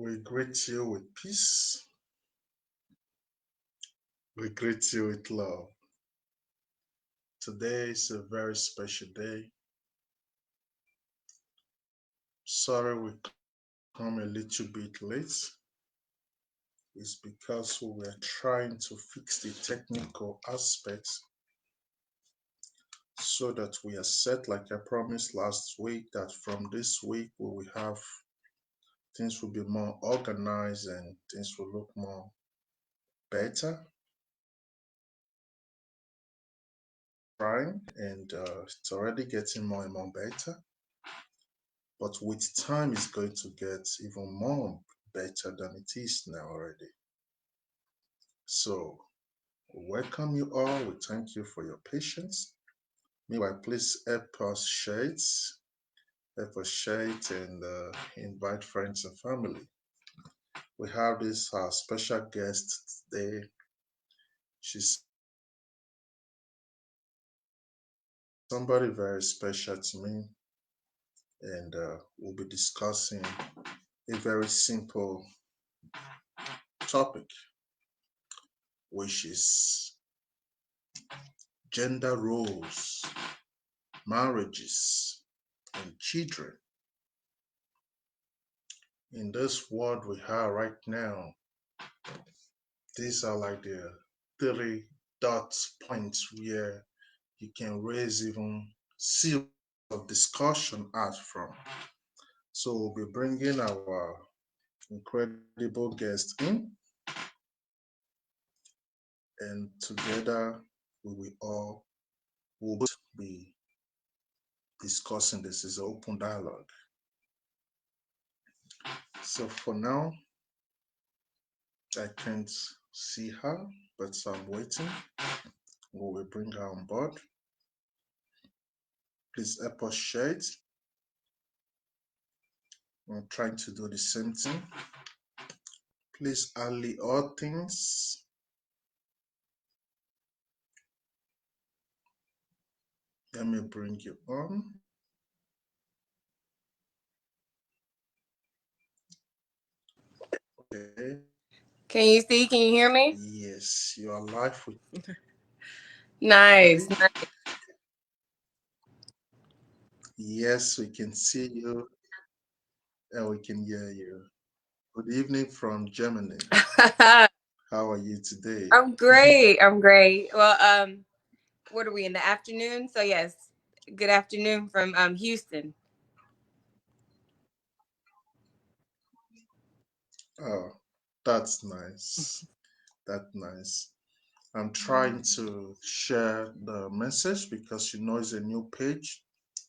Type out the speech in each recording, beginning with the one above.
We greet you with peace. We greet you with love. Today is a very special day. Sorry we come a little bit late. It's because we were trying to fix the technical aspects so that we are set, like I promised last week, that from this week we will have things will be more organized and things will look more better. Trying and it's already getting more and more better. But with time, it's going to get even more better than it is now already. So, welcome you all. We thank you for your patience. Meanwhile, please help us share it, and invite friends and family. We have this special guest today. She's somebody very special to me, and we'll be discussing a very simple topic, which is gender roles, marriages, and children. In this world we have right now, these are like the three dot points where you can raise even series of discussion out from. So we'll be bringing our incredible guest in, and together we will all will be discussing this. Is an open dialogue. So for now, I can't see her, but I'm waiting. We will bring her on board. Please help us share it. I'm trying to do the same thing. Please, Ali, all things. Let me bring you on. Okay. Can you see? Can you hear me? Yes, you are live with Nice. me. Yes, we can see you and we can hear you. Good evening from Germany. How are you today? I'm great. I'm great. Well, what are we in the afternoon? So yes, good afternoon from Houston. Oh, that's nice. That's nice. I'm trying to share the message because it's a new page.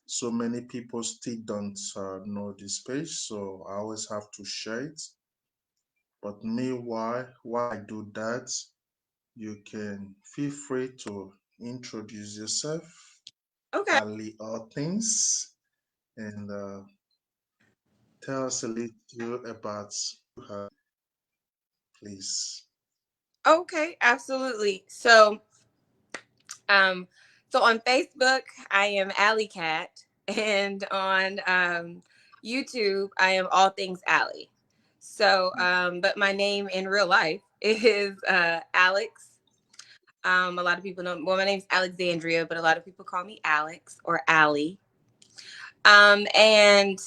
So many people still don't know this page, so I always have to share it. But meanwhile, while I do that, you can feel free to introduce yourself, Okay. Ali all things, and tell us a little about her, please. Okay. Absolutely. Um, so on Facebook, I am Alley Cat, and on YouTube, I am All Things Alley. But my name in real life is Alex. A lot of people know. Well, my name's Alexandria, but a lot of people call me Alex or Allie. And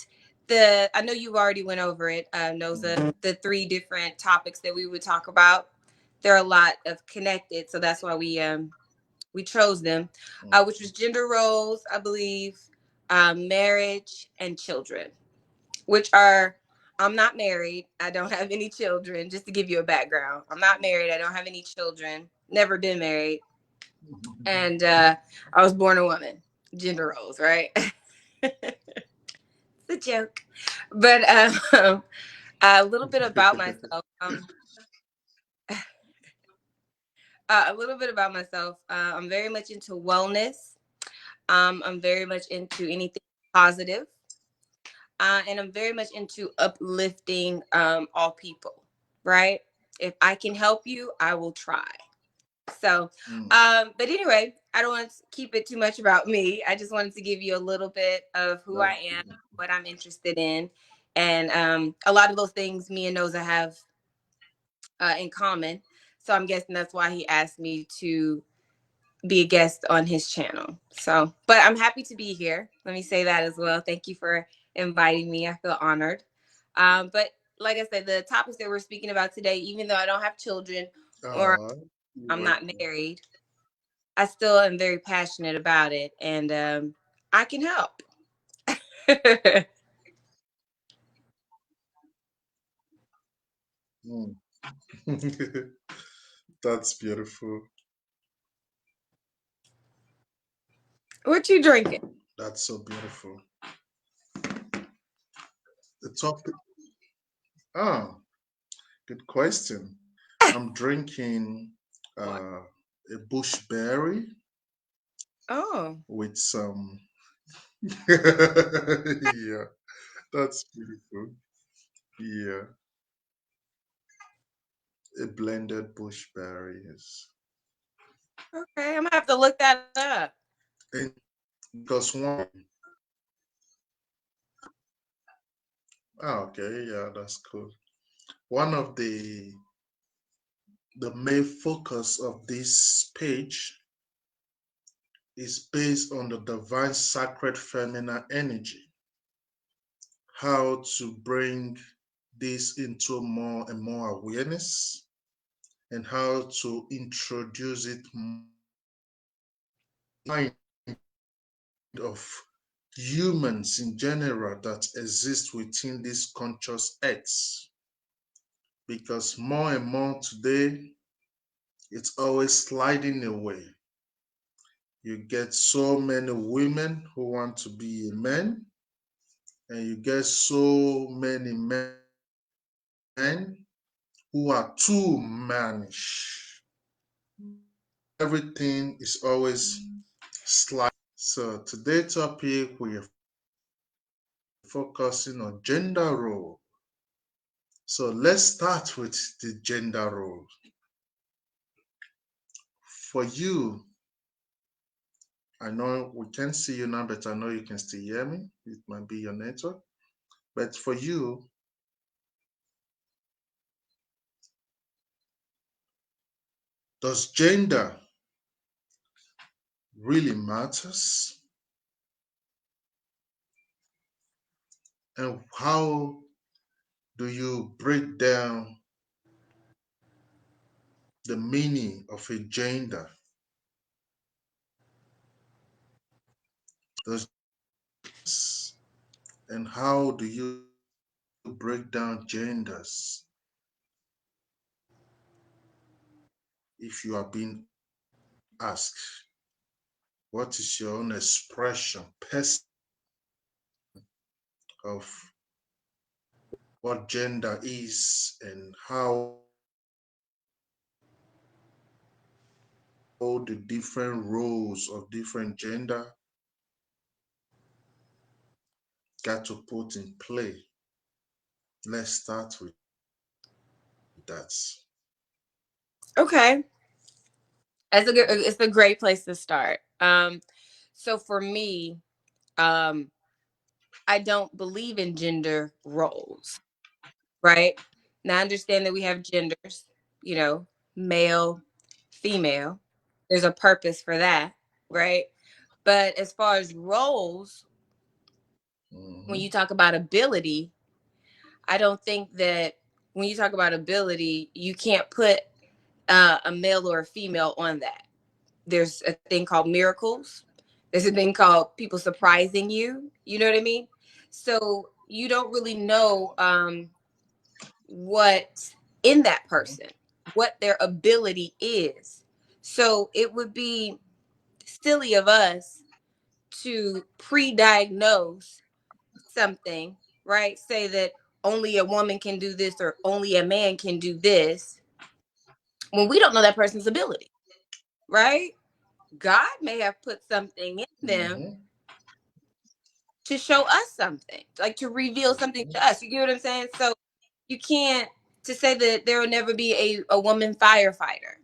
the I know you already went over it. Knows the three different topics that we would talk about. There are a lot of connected, so that's why we chose them, which was gender roles, I believe, marriage, and children, which are. I'm not married. I don't have any children. Just to give you a background, I'm not married. I don't have any children. Never been married, and I was born a woman. Gender roles, right? It's a joke. But a little bit about myself. A little bit about myself. I'm very much into wellness. I'm very much into anything positive, and I'm very much into uplifting all people. Right? If I can help you, I will try. So, but anyway, I don't want to keep it too much about me. I just wanted to give you a little bit of who I am, what I'm interested in, And a lot of those things me and Noza have in common. So I'm guessing that's why he asked me to be a guest on his channel. So, but I'm happy to be here. Let me say that as well. Thank you for inviting me. I feel honored. But like I said, the topics that we're speaking about today, even though I don't have children or Uh, you're I'm not welcome. married, I still am very passionate about it, and I can help. Mm. That's beautiful. What you drinking? That's so beautiful. The topic. Ah, good question. I'm drinking What? a bushberry Oh, with some. Yeah, that's beautiful. Yeah, a blended bushberry is. okay. I'm gonna have to look that up. And because one. Ah, okay, yeah, that's cool. One of the main focus of this page is based on the divine sacred feminine energy, how to bring this into more and more awareness, and how to introduce it mind of humans in general that exist within this conscious earth. Because more and more today, it's always sliding away. You get so many women who want to be a man, and you get so many men who are too mannish. Everything is always slide. So today's topic we are focusing on gender role. So let's start with the gender role. For you, I know we can't see you now, but I know you can still hear me. It might be your network. But for you, does gender really matters? And how do you break down the meaning of a gender? Does and how do you break down genders if you are being asked? What is your own expression, person of what gender is and how the different roles of different gender got to put in play? Let's start with that. Okay, it's a great place to start. So for me, um, I don't believe in gender roles, right? Now I understand that we have genders, you know, male, female. There's a purpose for that, right? But as far as roles, when Mm-hmm. you talk about ability, I don't think that when you talk about ability, you can't put a male or a female on that. There's a thing called miracles. There's a thing called people surprising you. You know what I mean? So you don't really know what in that person, what their ability is. So it would be silly of us to pre-diagnose something, right? Say that only a woman can do this or only a man can do this when we don't know that person's ability, right? God may have put something in them Mm-hmm. to show us something, like to reveal something to us. You get what I'm saying? So you can't to say that there will never be a woman firefighter.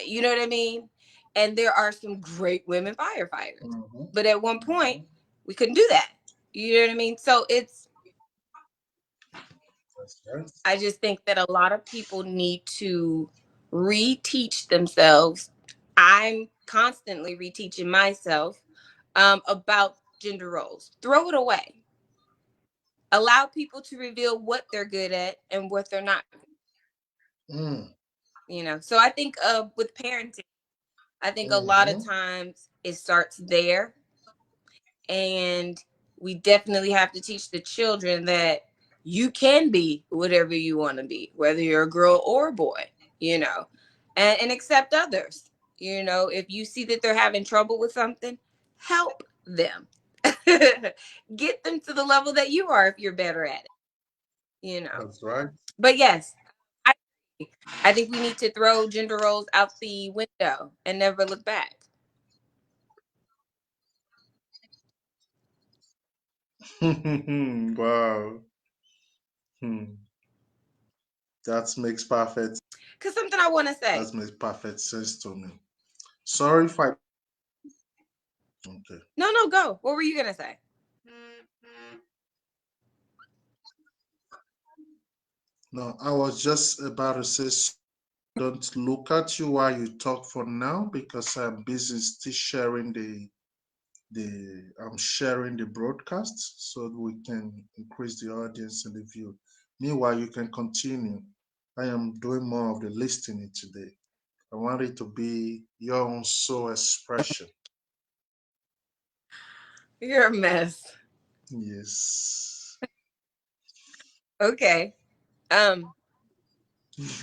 You know what I mean? And there are some great women firefighters. Mm-hmm. But at one point, Mm-hmm. we couldn't do that. You know what I mean? So it's That's right. I just think that a lot of people need to reteach themselves. I'm constantly reteaching myself about gender roles. Throw it away. Allow people to reveal what they're good at and what they're not. Mm. So I think with parenting, I think a lot of Mm-hmm. times it starts there, and we definitely have to teach the children that you can be whatever you want to be, whether you're a girl or a boy, you know, and accept others. If you see that they're having trouble with something, help them. Get them to the level that you are if you're better at it. That's right. But yes, I, I think we need to throw gender roles out the window and never look back. Wow. Hmm. That makes perfect. Because something I want to say. That makes perfect sense to me. Sorry if I. Okay. No, no, go. What were you going to say? No, I was just about to say, don't look at you while you talk for now because I'm busy still sharing I'm sharing the broadcast so we can increase the audience and the view. Meanwhile, you can continue. I am doing more of the listening today. I want it to be your own soul expression. You're a mess. Yes. Okay. Um,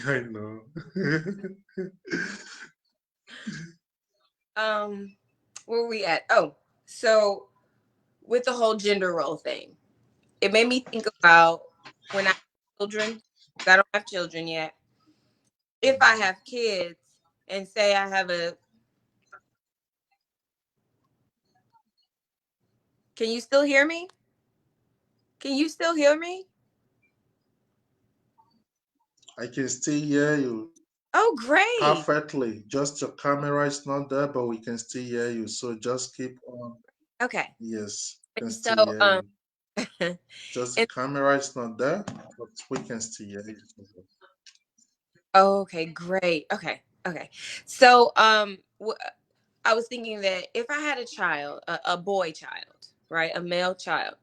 I know. um, where were we at? Oh, so with the whole gender role thing, it made me think about when I have children. I don't have children yet. If I have kids and say I have a, can you still hear me? Can you still hear me? I can still hear you Oh, great. perfectly. Just your camera is not there, but we can still hear you. So just keep on. Okay. Yes, can And still so, hear you. Just the and, camera is not there, but we can still hear you. okay, great. Okay. Okay. So, I was thinking that if I had a child, a boy child, right, a male child,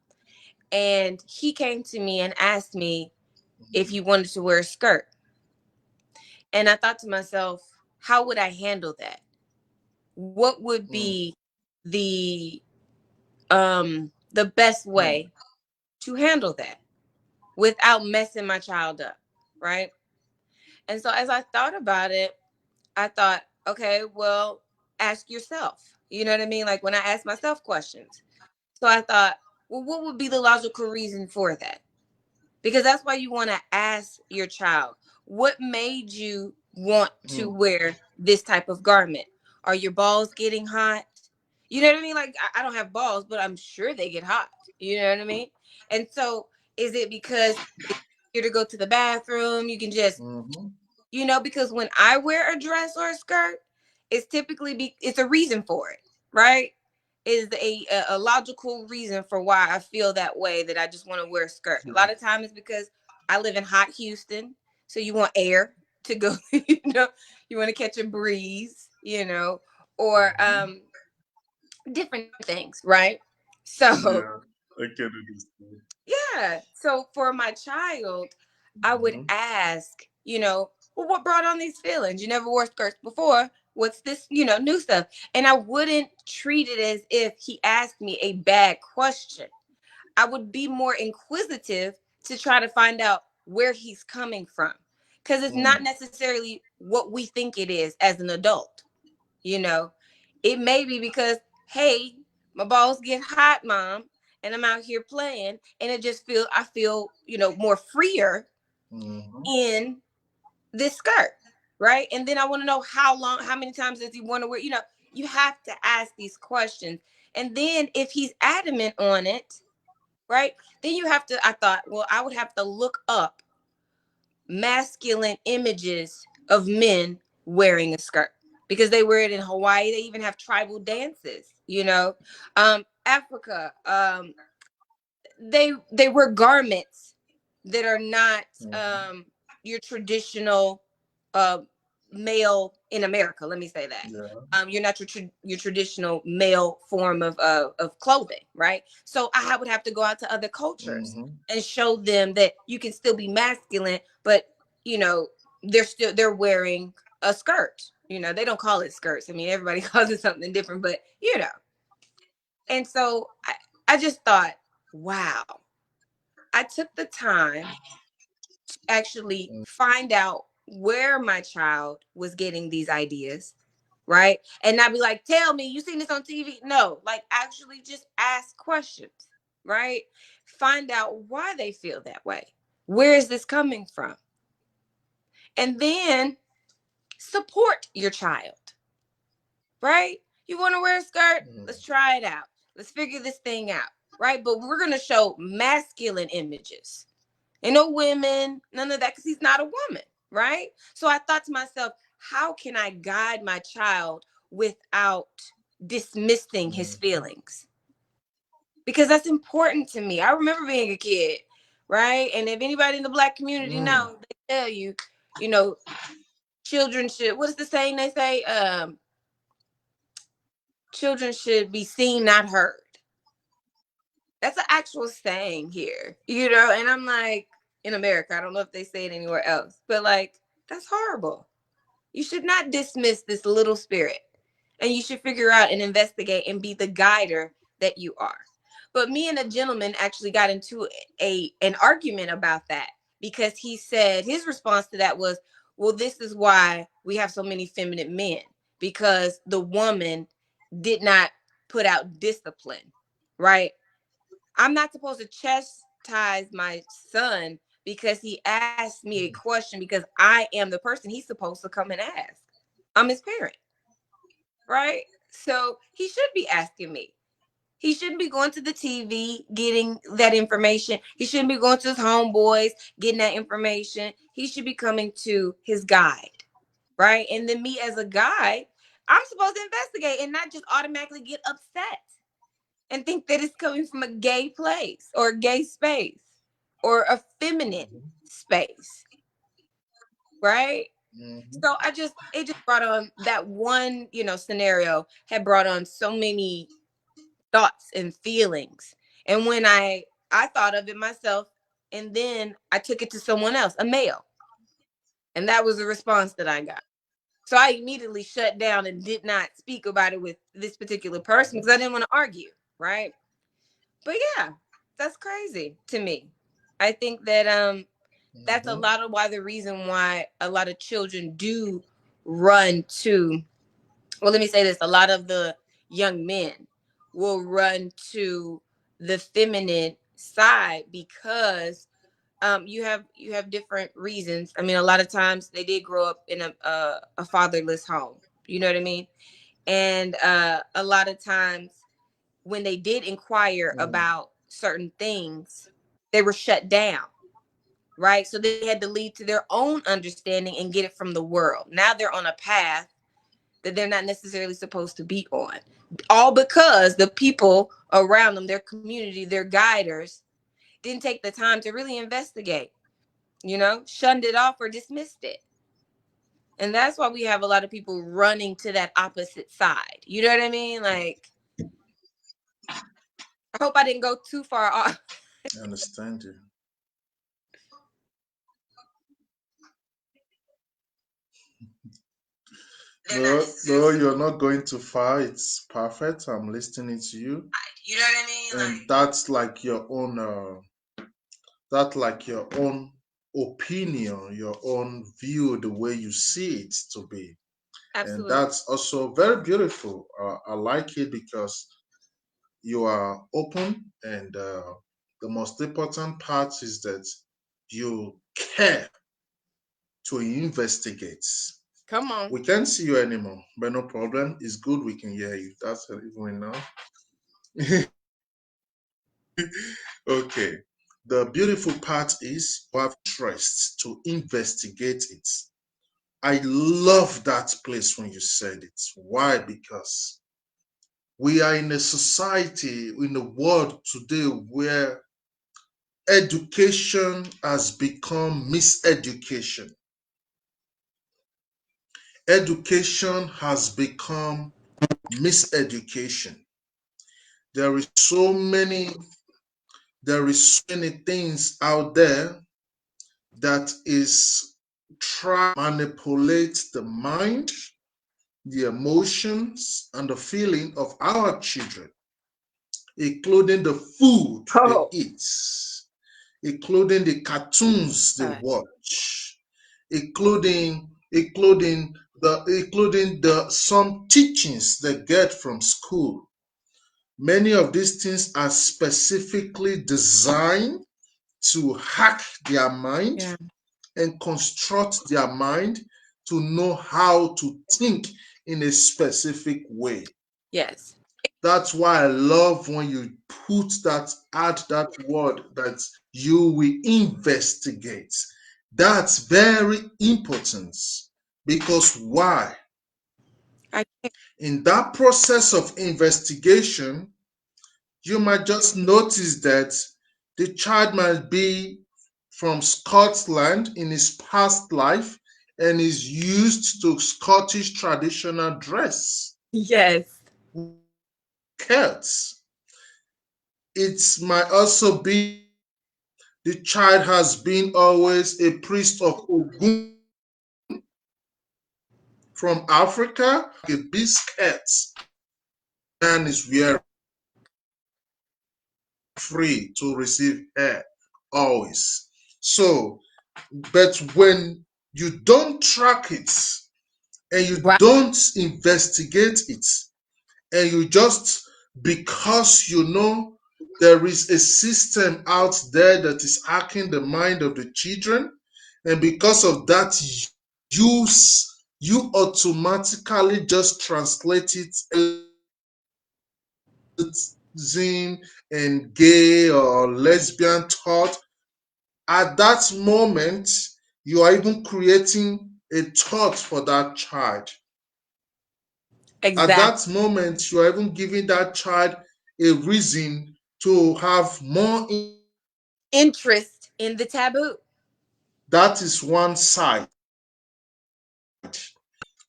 and he came to me and asked me if he wanted to wear a skirt, and I thought to myself, how would I handle that? What would Mm, be the best mm, way to handle that without messing my child up, right? And so as I thought about it, I thought, okay, well, ask yourself. You know what I mean? Like when I ask myself questions. So I thought, well, what would be the logical reason for that? Because that's why you want to ask your child, what made you want to mm, wear this type of garment? Are your balls getting hot? You know what I mean? Like I don't have balls, but I'm sure they get hot. You know what I mean? And so is it because it's easier to go to the bathroom? You can just, mm-hmm. because when I wear a dress or a skirt, it's a reason for it, right? Is a logical reason for why I feel that way, that I just want to wear a skirt. A lot of Yes. times it's because I live in hot Houston, so you want air to go, you want to catch a breeze, or Mhm. different things, right? So Yeah, I can understand. yeah. So for my child, I would Mhm. ask, well, what brought on these feelings? You never wore skirts before. What's this, new stuff? And I wouldn't treat it as if he asked me a bad question. I would be more inquisitive to try to find out where he's coming from. Because it's not Mm, necessarily what we think it is as an adult. You know, it may be because, hey, my balls get hot, mom, and I'm out here playing, and I feel, more freer mhm. in this skirt, right? And then I want to know how long, how many times does he want to wear, you have to ask these questions. And then if he's adamant on it, right? Then I thought, well, I would have to look up masculine images of men wearing a skirt because they wear it in Hawaii. They even have tribal dances, Africa. They wear garments that are not your traditional uh, male in America. Let me say that. Yeah. You're not your traditional male form of clothing, right? So I would have to go out to other cultures Mm-hmm. and show them that you can still be masculine, but you know they're wearing a skirt. You know, they don't call it skirts. I mean, everybody calls it something different, but you know. And so I just thought, wow, I took the time actually find out where my child was getting these ideas, right? And not be like, tell me, you seen this on TV? No, like actually just ask questions, right? Find out why they feel that way. Where is this coming from? And then support your child, right? You want to wear a skirt? Let's try it out. Let's figure this thing out, right? But we're going to show masculine images. And no women, none of that, because he's not a woman, right? So I thought to myself, how can I guide my child without dismissing his feelings? Because that's important to me. I remember being a kid, right? And if anybody in the Black community knows, they tell you, you know, children should, what is the saying they say? Children should be seen, not heard. That's an actual saying here, you know? And I'm like, in America, I don't know if they say it anywhere else, but like, that's horrible. You should not dismiss this little spirit, and you should figure out and investigate and be the guider that you are. But me and a gentleman actually got into an argument about that, because he said his response to that was, well, this is why we have so many feminine men, because the woman did not put out discipline, right? I'm not supposed to chastise my son because he asked me a question, because I am the person he's supposed to come and ask. I'm his parent, right? So he should be asking me. He shouldn't be going to the TV getting that information. He shouldn't be going to his homeboys getting that information. He should be coming to his guide, right? And then me as a guide, I'm supposed to investigate and not just automatically get upset and think that it's coming from a gay place or a gay space or a feminine space, right? So it just brought on that one, scenario had brought on so many thoughts and feelings. And when I thought of it myself, and then I took it to someone else, a male, and that was the response that I got. So I immediately shut down and did not speak about it with this particular person because I didn't want to argue, right? But yeah, that's crazy to me. I think that that's a lot of why the reason why a lot of children do run to, well, let me say this, a lot of the young men will run to the feminine side because you have different reasons. I mean, a lot of times they did grow up in a fatherless home. You know what I mean? And a lot of times when they did inquire about certain things, they were shut down, right? So they had to lead to their own understanding and get it from the world. Now they're on a path that they're not necessarily supposed to be on. All because the people around them, their community, their guiders, didn't take the time to really investigate, shunned it off or dismissed it. And that's why we have a lot of people running to that opposite side. You know what I mean? Like, I hope I didn't go too far off. I understand you. No, no, you're not going too far. It's perfect. I'm listening to you. You know what I mean? And that's like your own opinion, your own view, the way you see it to be. And Absolutely. that's also very beautiful. I like it because you are open, and the most important part is that you care to investigate. Come on. We can't see you anymore, but no problem. It's good we can hear you. That's even enough. Okay. The beautiful part is you have interest to investigate it. I love that place when you said it. Why? Because we are in a society, in a world today where education has become miseducation. Education has become miseducation. There is so many, there is so many things out there that is trying to manipulate the mind, the emotions, and the feeling of our children, including the food they Oh, eat, including the cartoons they God. watch, including the some teachings they get from school. Many of these things are specifically designed to hack their mind Yeah. and construct their mind to know how to think in a specific way. Yes. That's why I love when you add that word that you will investigate. That's very important because why? I In that process of investigation, you might just notice that the child might be from Scotland in his past life and is used to Scottish traditional dress, yes. kilts. It might also be the child has been always a priest of Ogun from Africa, a biscuit man is wearing free to receive air always. So, but when you don't track it and you Right. don't investigate it, and you just because you know there is a system out there that is hacking the mind of the children, and because of that, you you automatically just translate it and gay or lesbian thought. At that moment, you are even creating a thought for that child. At Exactly. that moment, you are even giving that child a reason to have more. Interest in the taboo. That is one side.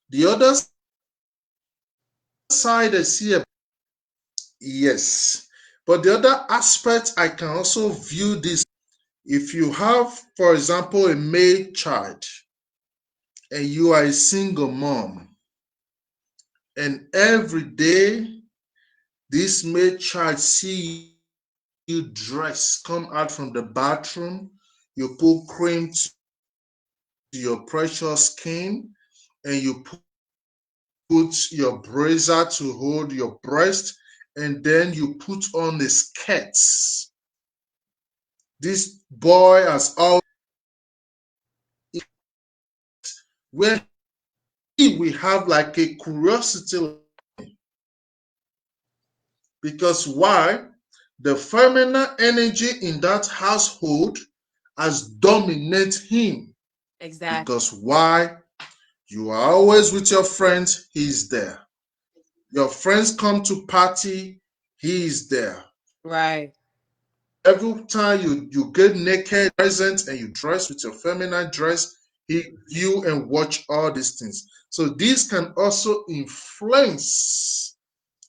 The other side I see, yes. But the other aspect I can also view this, if you have, for example, a male child and you are a single mom, and every day this male child see you dress, come out from the bathroom, you put cream to your precious skin, and you put your brazier to hold your breast, and then you put on the skirts. This boy has all where he will have like a curiosity because why? The feminine energy in that household has dominated him Exactly. because why? You are always with your friends, he's there. Your friends come to party, he is there. Right. Every time you get naked, present, and you dress with your feminine dress, he view and watch all these things. So this can also influence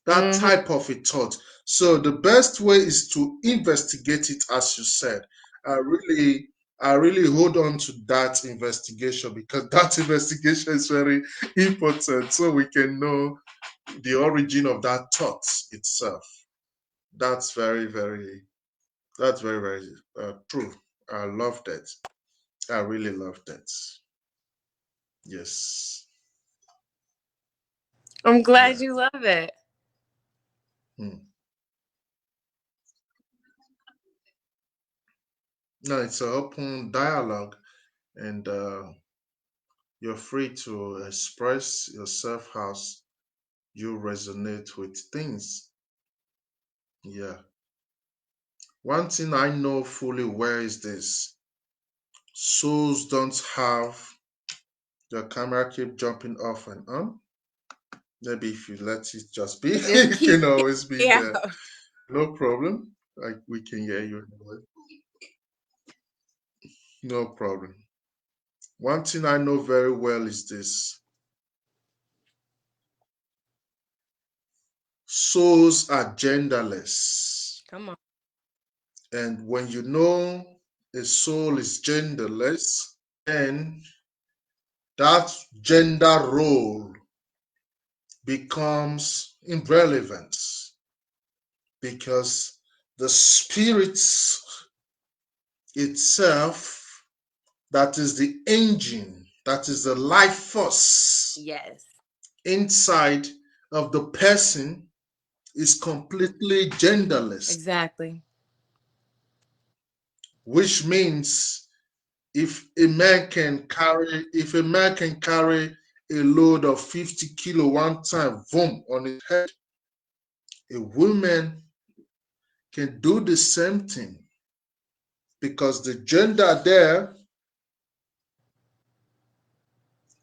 that Hmm. type of a thought. So the best way is to investigate it, as you said. I really, I really hold on to that investigation because that investigation is very important, so we can know the origin of that thought itself. That's very true. I love that. I really love that. Yes. I'm glad Yeah. you love it. Hmm. No, it's an open dialogue, and you're free to express yourself as you resonate with things. Yeah. One thing I know fully well is this: souls don't have the camera keep jumping off and on. Maybe if you let it just be, Just it keep can always be it there. out. No problem. Like we can hear you anyway. No problem. One thing I know very well is this: souls are genderless. Come on. And when you know a soul is genderless, then that gender role becomes irrelevant because the spirit itself, that is the engine, that is the life force Yes. inside of the person, is completely genderless, Exactly. which means if a man can carry a load of 50 kilo one time, boom, on his head, a woman can do the same thing because the gender there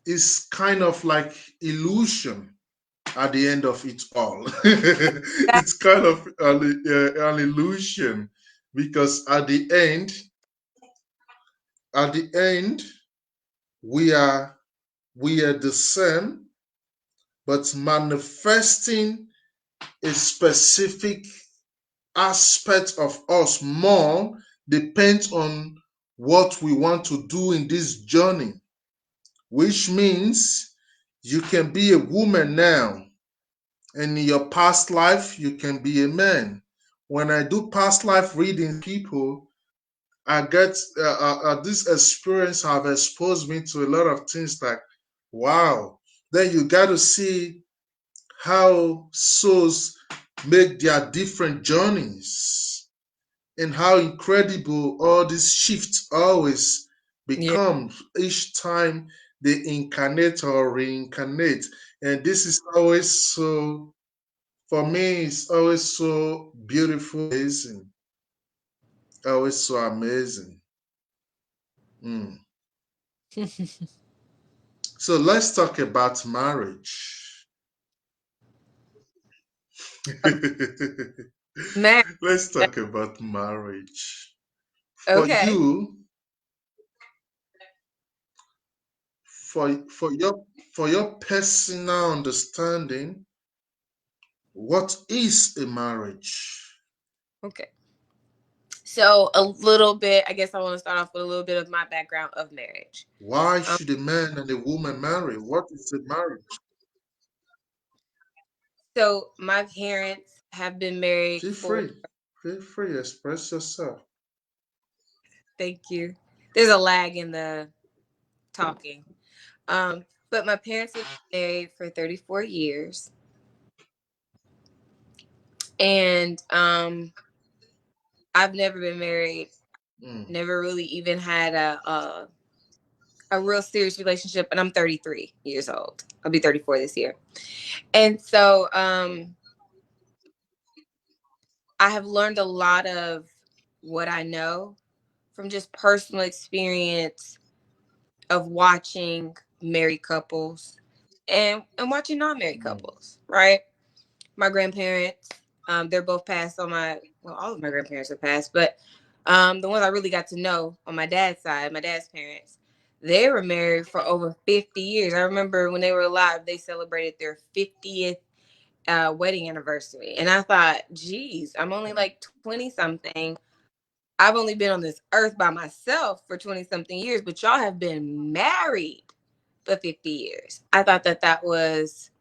is kind of like illusion at the end of it all. It's kind of an illusion because at the end, we are we are the same, but manifesting a specific aspect of us more depends on what we want to do in this journey, which means you can be a woman now, and in your past life, you can be a man. When I do past life reading, people, I get this experience have exposed me to a lot of things like, wow. Then you got to see how souls make their different journeys and how incredible all these shifts always Yeah. become each time they incarnate or reincarnate. And this is always so, for me, it's always so beautiful, amazing, always so amazing. Mm. So let's talk about marriage. Man. Let's talk about marriage. For Okay. you, for your personal understanding, what is a marriage? Okay. So a little bit, I guess I want to start off with a little bit of my background of marriage. Why Um, should a man and a woman marry? What is a marriage? so my parents have been married Feel for, free. Feel free. Express yourself. thank you. There's a lag in the talking. But my parents have been married for 34 years. And I've never been married, Mm, never really even had a real serious relationship, and I'm 33 years old. I'll be 34 this year. And so I have learned a lot of what I know from just personal experience of watching married couples and watching non-married mm, couples, right? My grandparents, they're both passed on my, well, all of my grandparents are passed, but the ones I really got to know on my dad's side, my dad's parents, they were married for over 50 years. I remember when they were alive, they celebrated their 50th wedding anniversary. And I thought, geez, I'm only like 20 something. I've only been on this earth by myself for 20 something years, but y'all have been married for 50 years. I thought that that was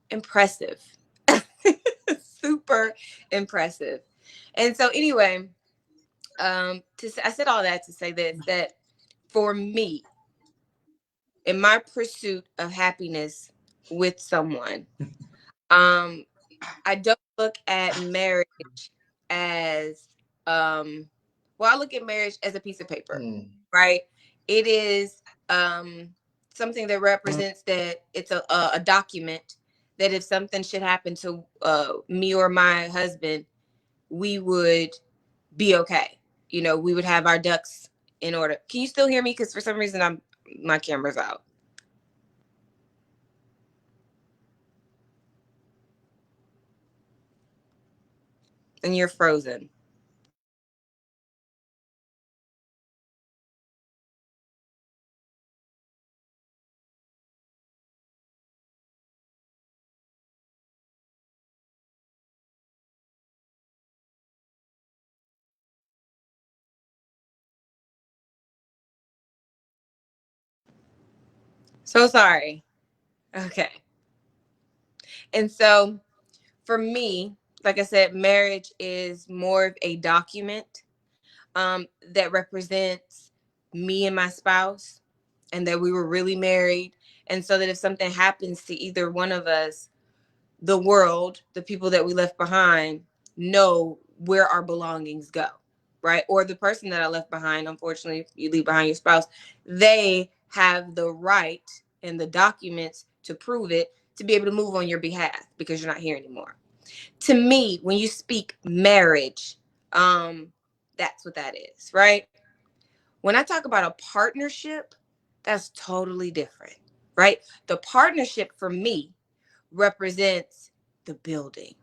impressive. Super impressive. And so anyway, I said all that to say this, that for me, in my pursuit of happiness with someone, um, I don't look at marriage as well, I look at marriage as a piece of paper, mm, right? It is something that represents that it's a document that if something should happen to me or my husband, we would be okay. You know, we would have our ducks in order. Can you still hear me? Because for some reason my camera's out and you're frozen. So sorry. Okay. And so for me, like I said, marriage is more of a document that represents me and my spouse, and that we were really married. And so that if something happens to either one of us, the world, the people that we left behind, know where our belongings go, right? Or the person that I left behind, unfortunately, if you leave behind your spouse, they have the right and the documents to prove it, to be able to move on your behalf because you're not here anymore. To me, when you speak marriage, that's what that is, right? When I talk about a partnership, that's totally different, right? The partnership for me represents the building,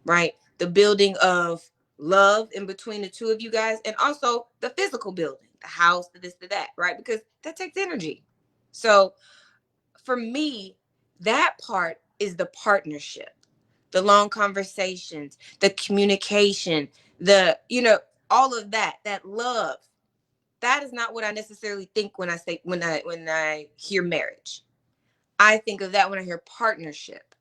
right? The building of love in between the two of you guys, and also the physical building, the house, the this, the that, right? Because that takes energy. So for me, that part is the partnership, the long conversations, the communication, all of that, that love. That is not what I necessarily think when I hear marriage. I think of that when I hear partnership,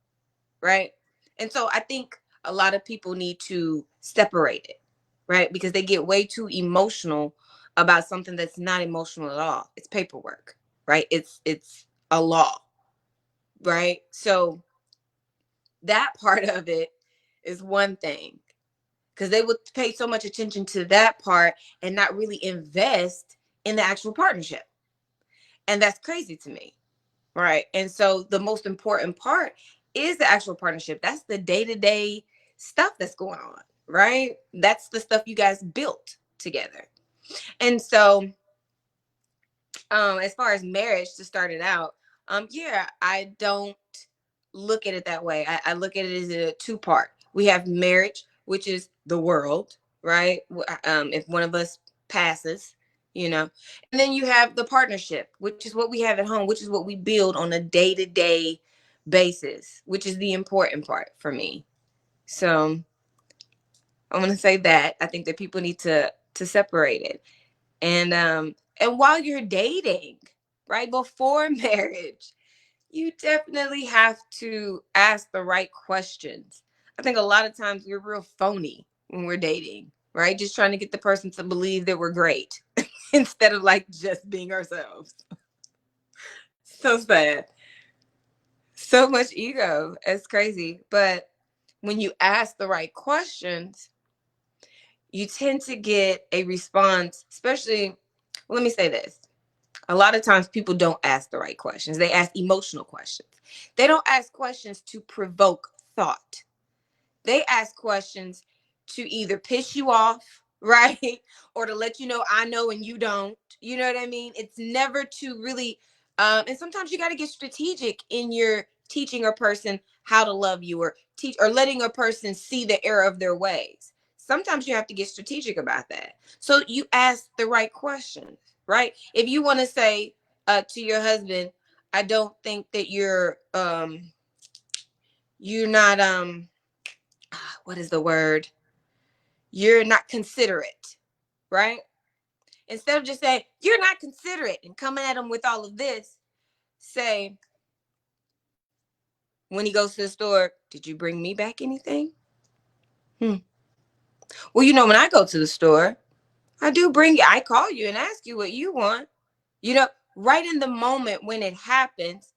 right? And so I think a lot of people need to separate it, right? Because they get way too emotional about something that's not emotional at all. It's paperwork, right? It's a law, right? So that part of it is one thing, because they would pay so much attention to that part and not really invest in the actual partnership. And that's crazy to me. Right. And so the most important part is the actual partnership. That's the day-to-day stuff that's going on, right? That's the stuff you guys built together. And so as far as marriage, to start it out, yeah, I don't look at it that way. I look at it as a two-part. We have marriage, which is the world, right? If one of us passes, and then you have the partnership, which is what we have at home, which is what we build on a day-to-day basis, which is the important part for me. So I want to say that I think that people need to separate it. And while you're dating, right before marriage, you definitely have to ask the right questions. I think a lot of times we're real phony when we're dating, right? Just trying to get the person to believe that we're great instead of like just being ourselves. So sad. So much ego. It's crazy. But when you ask the right questions, you tend to get a response, especially, well, let me say this. A lot of times people don't ask the right questions. They ask emotional questions. They don't ask questions to provoke thought. They ask questions to either piss you off, right? Or to let you know I know and you don't. You know what I mean? It's never to really, and sometimes you got to get strategic in your teaching a person how to love you, or teach, or letting a person see the error of their ways. Sometimes you have to get strategic about that. So you ask the right questions, right? If you want to say to your husband, I don't think that you're not what is the word? You're not considerate, right? Instead of just saying, you're not considerate and coming at him with all of this, say, when he goes to the store, did you bring me back anything? Hmm. Well, when I go to the store, I call you and ask you what you want. Right in the moment when it happens,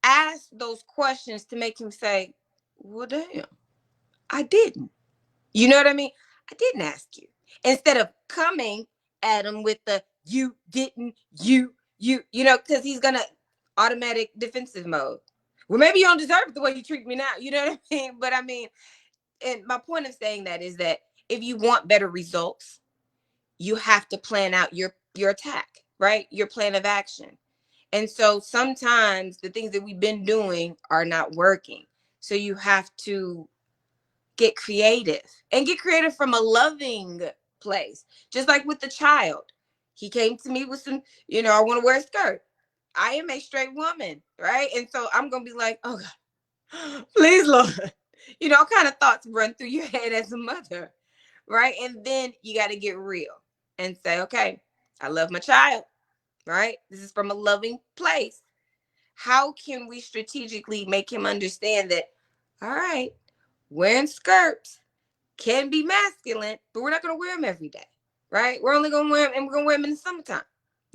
ask those questions to make him say, well, damn, I didn't. You know what I mean? I didn't ask you. Instead of coming at him with the you didn't, because he's gonna automatic defensive mode. Well, maybe you don't deserve it the way you treat me now. You know what I mean? But I mean, and my point of saying that is that if you want better results, you have to plan out your attack, right? Your plan of action. And so sometimes the things that we've been doing are not working. So you have to get creative, and get creative from a loving place. Just like with the child, he came to me with some, I want to wear a skirt. I am a straight woman, right? And so I'm gonna be like, oh God, please, Lord. What kind of thoughts run through your head as a mother, right? And then you got to get real and say, okay, I love my child, right? This is from a loving place. how can we strategically make him understand that, all right, wearing skirts can be masculine, but we're not going to wear them every day, right? We're only going to wear them, and we're going to wear them in the summertime.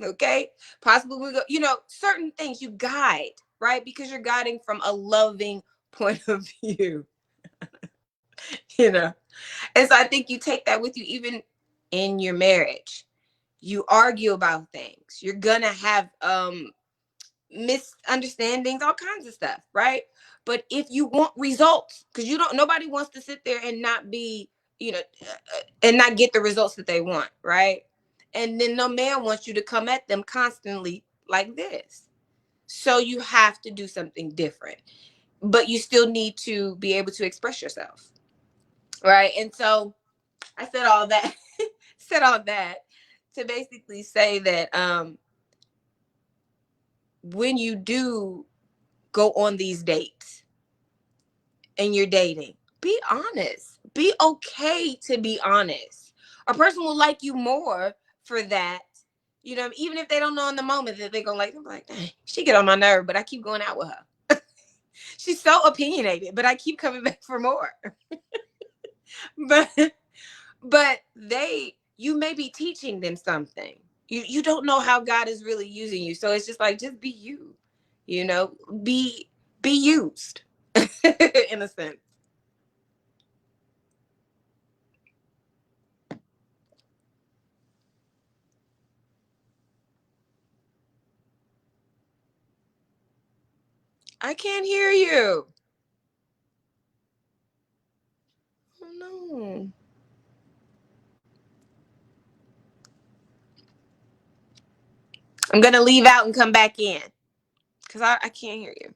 Okay. Possibly we go, certain things you guide, right? Because you're guiding from a loving point of view, you know. And so I think you take that with you even in your marriage. You argue about things. You're gonna have misunderstandings, all kinds of stuff, right? But if you want results, because nobody wants to sit there and not be, and not get the results that they want, right? And then no man wants you to come at them constantly like this. So you have to do something different, but you still need to be able to express yourself, right? And so I said all that, said all that to basically say that when you do go on these dates and you're dating, be honest. Be okay to be honest. A person will like you more for that. Even if they don't know in the moment that they're gonna like, they're like, dang, she get on my nerve, but I keep going out with her. She's so opinionated, but I keep coming back for more. but you may be teaching them something. You don't know how God is really using you. So it's just like, just be you, you know, be used in a sense. I can't hear you. Oh no. I'm gonna leave out and come back in because I can't hear you.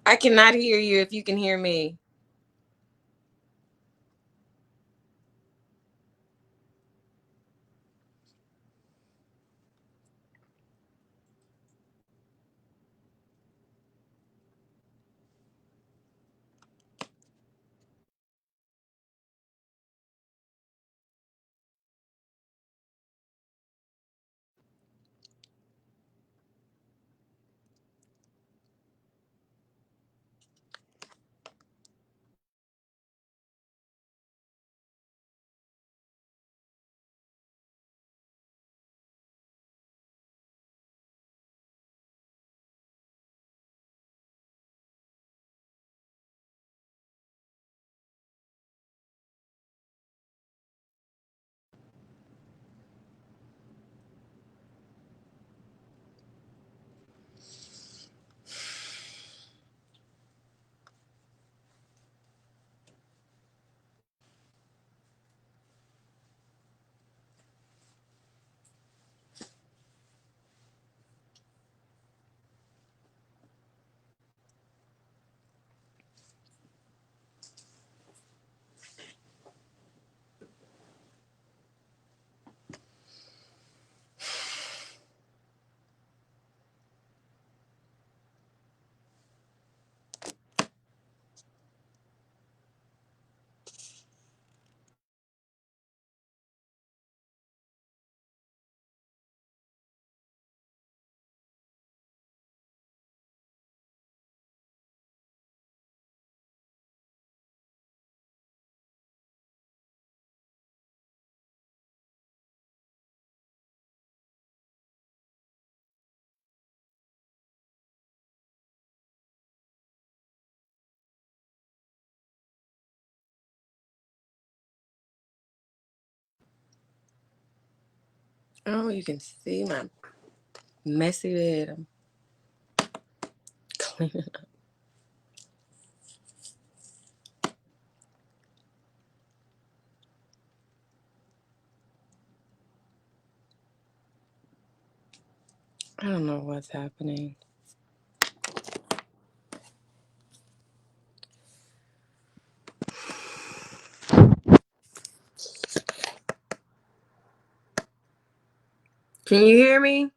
I cannot hear you if you can hear me. Oh, you can see my messy bed. I'm cleaning up. I don't know what's happening. Can you hear me?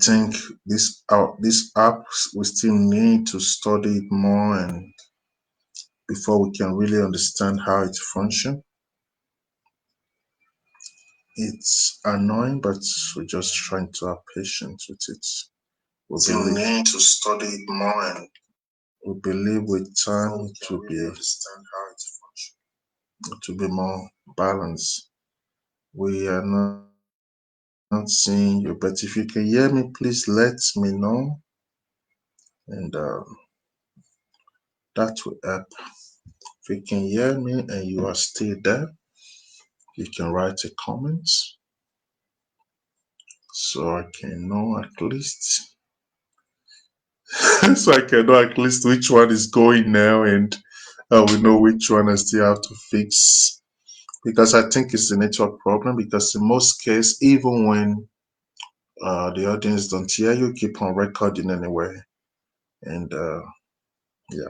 think this app we still need to study it more and before we can really understand how it functions. It's annoying, but we're just trying to have patience with it. We still need to study it more and we believe with time it will be understand how it functions. It will be more balanced. We are not seeing you, but if you can hear me, please let me know, and that will help. If you can hear me and you are still there, you can write a comment so I can know at least so I can know at least which one is going now, and I will know which one I still have to fix. Because I think it's the network problem. Because in most cases, even when the audience don't hear you, keep on recording anyway, and yeah.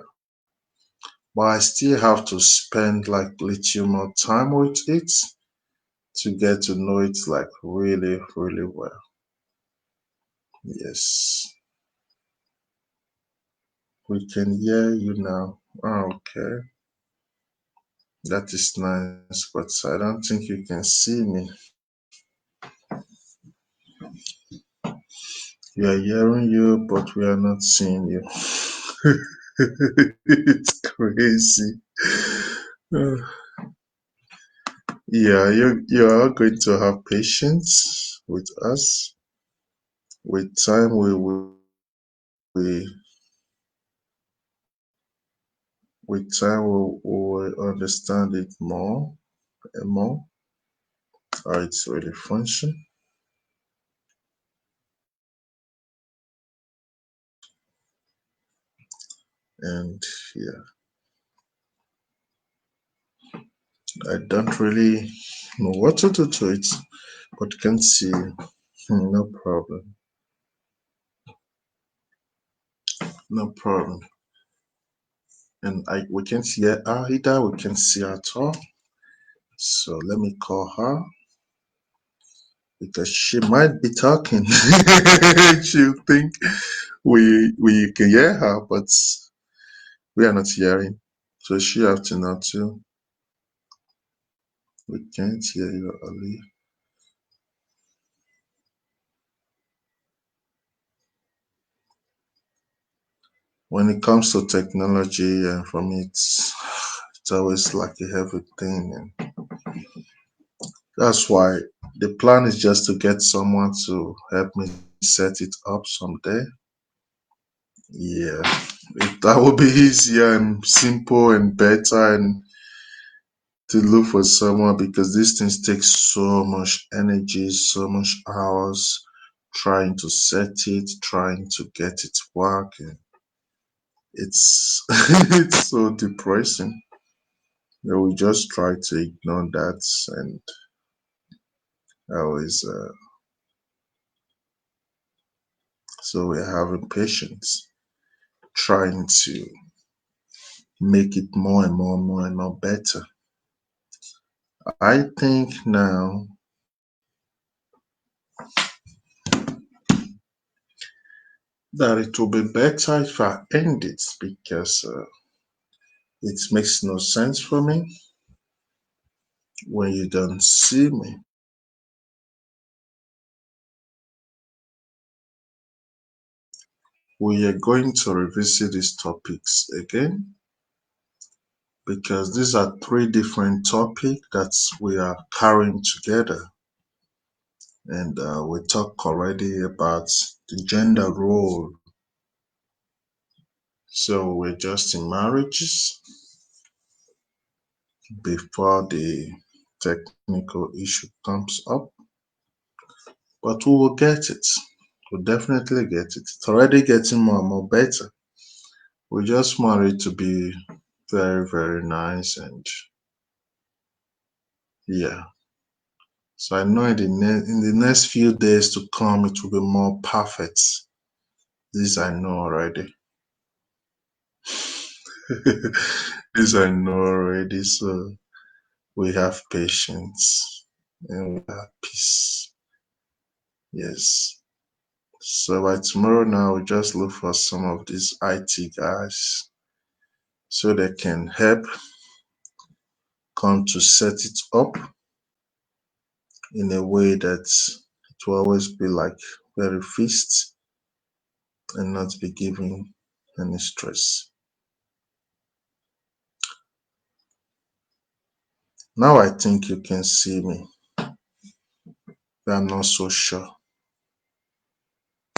But I still have to spend like little more time with it to get to know it like really, really well. Yes, we can hear you now. Okay, that is nice, but I don't think you can see me. We are hearing you, but we are not seeing you. It's crazy. Uh, yeah, you are going to have patience with us. With time, we with time we will understand it more and more how it's really function. And yeah, I don't really know what to do to it, but can see. No problem. No problem. And we can't hear her either. We can't see her at all. So let me call her because she might be talking. She'll think we can hear her, but we are not hearing. So she have to know too. We can't hear you, Ali. When it comes to technology, for me, it's always like a heavy thing, and that's why the plan is just to get someone to help me set it up someday. Yeah, that would be easier and simple and better, and to look for someone because these things take so much energy, so much hours trying to set it, trying to get it working. It's it's so depressing. We just try to ignore that and always so we're having patience, trying to make it more and more better. I think now that it will be better if I end it because it makes no sense for me when you don't see me. We are going to revisit these topics again because these are three different topics that we are carrying together. And we talked already about the gender role. So we're just in marriages before the technical issue comes up. But we will get it. We'll definitely get it. It's already getting more and more better. We just want it to be very, very nice and yeah. So I know in the next few days to come, it will be more perfect. This I know already. This I know already. So we have patience and we have peace. Yes. So by tomorrow now, we just look for some of these IT guys so they can help come to set it up in a way that it will always be like very fixed and not be giving any stress. Now I think you can see me, but I'm not so sure.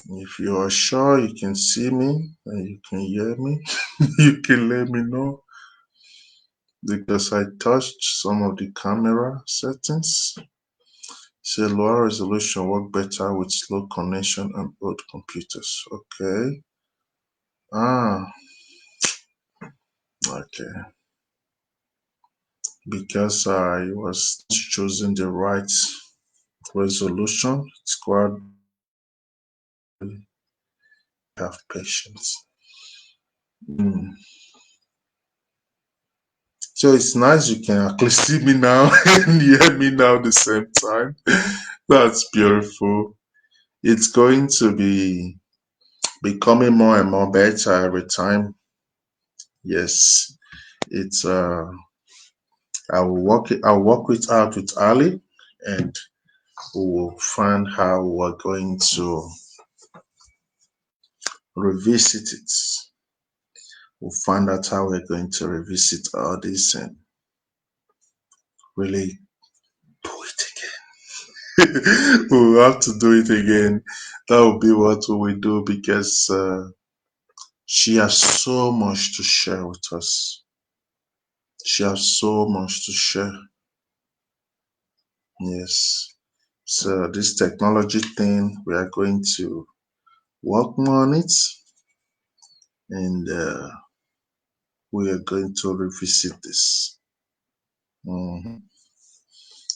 If you are sure you can see me and you can hear me, you can let me know because I touched some of the camera settings. Say lower resolution work better with slow connection on old computers. Okay. Ah, okay. Because I was choosing the right resolution, it's quite have patience. Mm. So it's nice you can actually see me now and hear me now at the same time. That's beautiful. It's going to be becoming more and more better every time. Yes, it's I'll work it out with Ali and we will find how we're going to revisit it. We'll find out how we're going to revisit all this and really do it again. We'll have to do it again. That will be what we will do because she has so much to share with us. She has so much to share. Yes. So this technology thing, we are going to work more on it and we are going to revisit this. Mhm.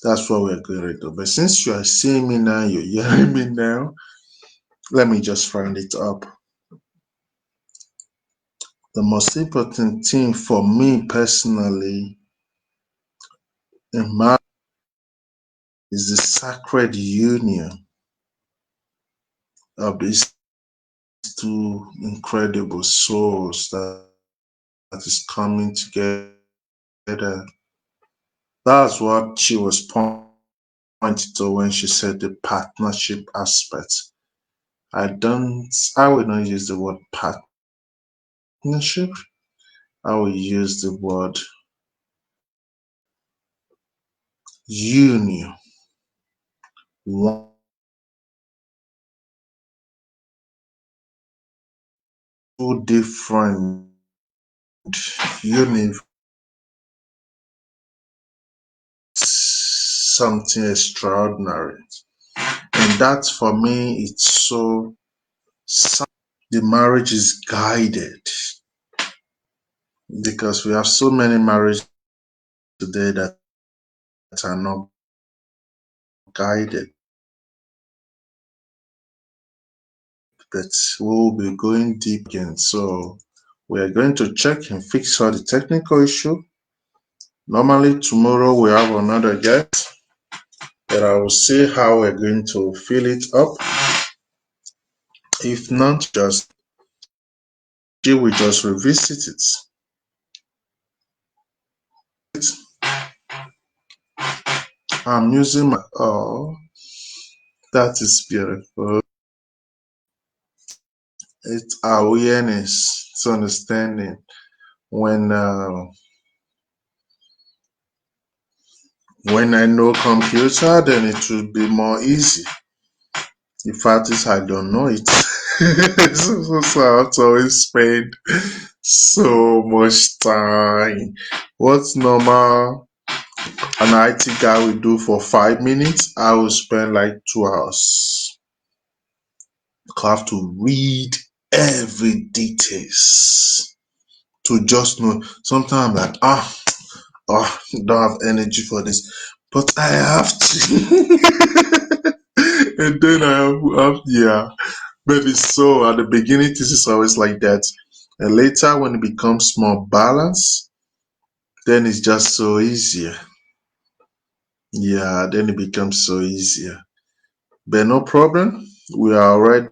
That's what we're going to do. But since you are seeing me now, you're hearing me now, let me just round it up. The most important thing for me personally in marriage is the sacred union of these two incredible souls that is coming together. That's what she was pointing to when she said the partnership aspect. I will not use the word partnership. I will use the word union. One two different universe, something extraordinary. And that for me, it's so the marriage is guided because we have so many marriages today that are not guided. But we'll be going deep again. So we are going to check and fix all the technical issue. Normally tomorrow we have another guest, but I will see how we're going to fill it up. If not, just she will just revisit it. I'm using my that is beautiful. It's awareness, it's understanding. When I know computer, then it will be more easy. The fact is, I don't know it. So I have to always spend so much time. What's normal? An IT guy will do for 5 minutes. I will spend like 2 hours. I have to read every details to just know. Sometimes I'm like, don't have energy for this, but I have to. And then yeah. But it's so at the beginning, this is always like that. And later, when it becomes more balanced, then it's just so easier. Yeah, then it becomes so easier. But no problem. We are already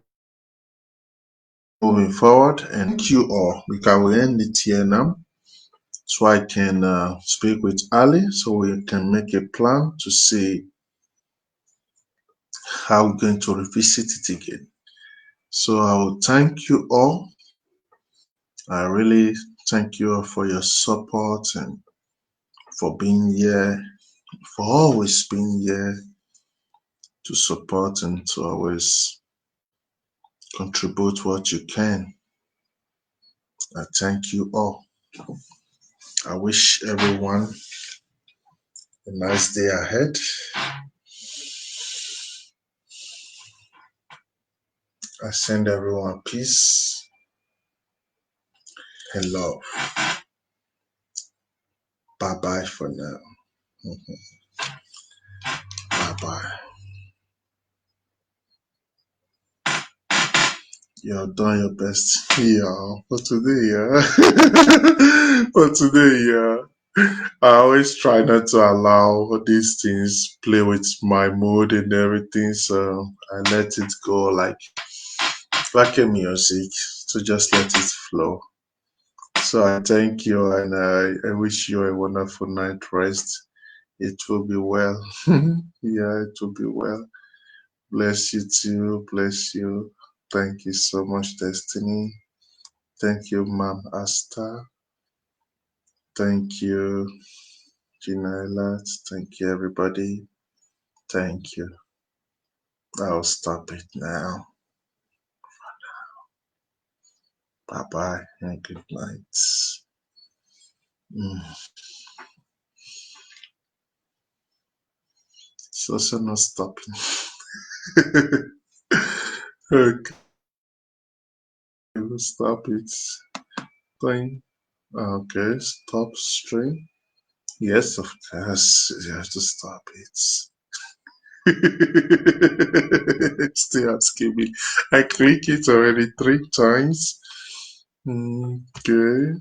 moving forward. And thank you all. Because we end it here now. So I can speak with Ali so we can make a plan to see how we're going to revisit it again. So I will thank you all. I really thank you all for your support and for being here, for always being here to support and to always contribute what you can. I thank you all. I wish everyone a nice day ahead. I send everyone peace and love. Bye bye for now. Bye bye. You're doing your best. Yeah, for today, yeah. For today, yeah. I always try not to allow these things play with my mood and everything, so I let it go like a music, to just let it flow. So I thank you and I wish you a wonderful night rest. It will be well. Yeah, it will be well. Bless you too. Bless you. Thank you so much, Destiny. Thank you, Mom Asta. Thank you, Gina. Thank you, everybody. Thank you. I'll stop it now. Bye bye and good night. It's also not stopping. Okay, we'll stop it. Fine. Okay, stop stream. Yes, of course, you have to stop it. Still asking me. I click it already 3 times. Okay.